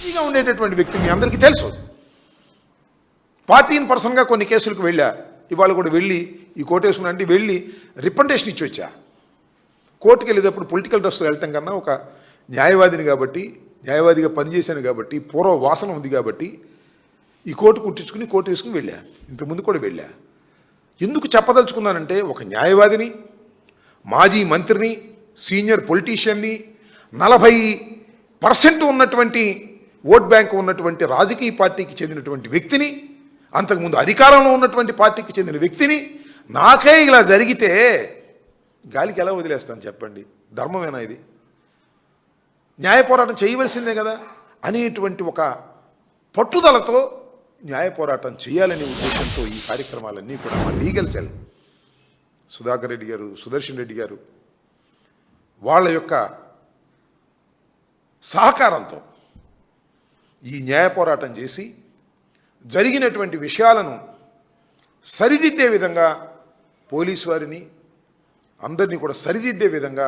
ఈజీగా ఉండేటటువంటి వ్యక్తి మీ అందరికీ తెలుసు. పార్టీని పర్సన్గా కొన్ని కేసులకు వెళ్ళా, ఇవాళ కూడా వెళ్ళి ఈ కోటేశ్వరం అంటే వెళ్ళి రిప్రజెంటేషన్ ఇచ్చి వచ్చా. కోర్టుకు వెళ్ళేటప్పుడు పొలిటికల్ డ్రెస్ వెళ్ళటం కన్నా ఒక న్యాయవాదిని కాబట్టి, న్యాయవాదిగా పనిచేశాను కాబట్టి, పూర్వ వాసన ఉంది కాబట్టి ఈ కోర్టు కుట్టించుకుని కోర్టు వేసుకుని వెళ్ళా. ఇంతకుముందు కూడా వెళ్ళా. ఎందుకు చెప్పదలుచుకున్నానంటే, ఒక న్యాయవాదిని, మాజీ మంత్రిని, సీనియర్ పొలిటీషియన్ని, 40% ఉన్నటువంటి ఓట్ బ్యాంకు ఉన్నటువంటి రాజకీయ పార్టీకి చెందినటువంటి వ్యక్తిని, అంతకుముందు అధికారంలో ఉన్నటువంటి పార్టీకి చెందిన వ్యక్తిని నాకే ఇలా జరిగితే గాలికి ఎలా వదిలేస్తాను చెప్పండి? ధర్మమేనా ఇది? న్యాయ పోరాటం చేయవలసిందే కదా అనేటువంటి ఒక పట్టుదలతో న్యాయ పోరాటం చేయాలనే ఉద్దేశంతో ఈ కార్యక్రమాలన్నీ కూడా మా లీగల్ సెల్ సుధాకర్ రెడ్డి గారు, సుదర్శన్ రెడ్డి గారు వాళ్ళ యొక్క సహకారంతో ఈ న్యాయ పోరాటం చేసి జరిగినటువంటి విషయాలను సరిదిద్దే విధంగా పోలీసు వారిని అందరినీ కూడా సరిదిద్దే విధంగా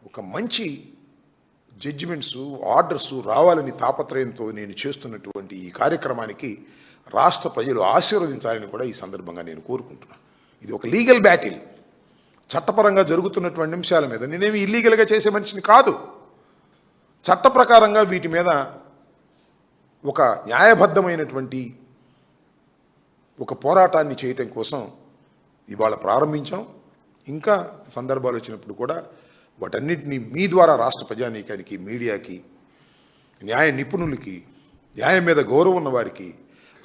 ఒక మంచి జడ్జిమెంట్స్, ఆర్డర్స్ రావాలని తాపత్రయంతో నేను చేస్తున్నటువంటి ఈ కార్యక్రమానికి రాష్ట్ర ప్రజలు ఆశీర్వదించాలని కూడా ఈ సందర్భంగా నేను కోరుకుంటున్నాను. ఇది ఒక లీగల్ బ్యాటిల్. చట్టపరంగా జరుగుతున్నటువంటి అంశాల మీద నేనేమి ఇల్లీగల్గా చేసే మనిషిని కాదు. చట్ట ప్రకారంగా వీటి మీద ఒక న్యాయబద్ధమైనటువంటి ఒక పోరాటాన్ని చేయటం కోసం ఇవాళ ప్రారంభించాం. ఇంకా సందర్భాలు వచ్చినప్పుడు కూడా వాటన్నిటినీ మీ ద్వారా రాష్ట్ర ప్రజానీకానికి, మీడియాకి, న్యాయ నిపుణులకి, న్యాయం మీద గౌరవం ఉన్న వారికి,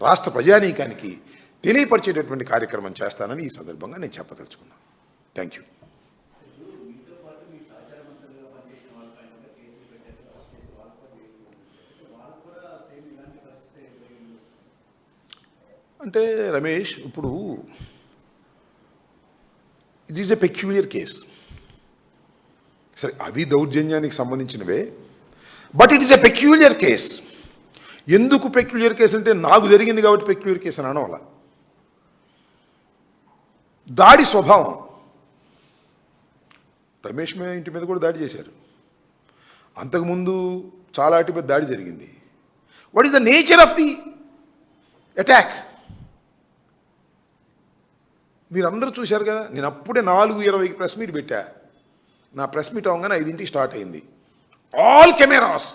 రాష్ట్ర ప్రజానీకానికి తెలియపరిచేటటువంటి కార్యక్రమం చేస్తానని ఈ సందర్భంగా నేను చెప్పదలుచుకున్నాను. Thank you. అంటే రమేష్, ఇప్పుడు it is a peculiar case. సరే, అవి దౌర్జన్యానికి సంబంధించినవే, but it is a peculiar case. ఎందుకు పెక్యులియర్ కేసు అంటే, నాకు జరిగింది కాబట్టి పెక్యులియర్ కేసు అని అనవల. దాడి స్వభావం. రమేష్ ఇంటి మీద కూడా దాడి చేశారు. అంతకుముందు చాలా వాటి మీద దాడి జరిగింది. What is the nature of the attack? మీరందరూ చూశారు కదా. నేను అప్పుడే 4:20కి ప్రెస్ మీట్ పెట్టా. నా ప్రెస్ మీట్ అవగానే 5ంటికి స్టార్ట్ అయింది. ఆల్ కెమెరాస్,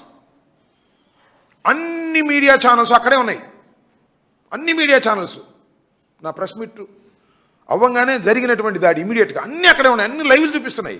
అన్ని మీడియా ఛానల్స్ అక్కడే ఉన్నాయి. అన్ని మీడియా ఛానల్స్ నా ప్రెస్ మీట్ అవ్వగానే జరిగినటువంటి దాడి ఇమీడియట్గా అన్నీ అక్కడే ఉన్నాయి. అన్ని లైవ్లు చూపిస్తున్నాయి.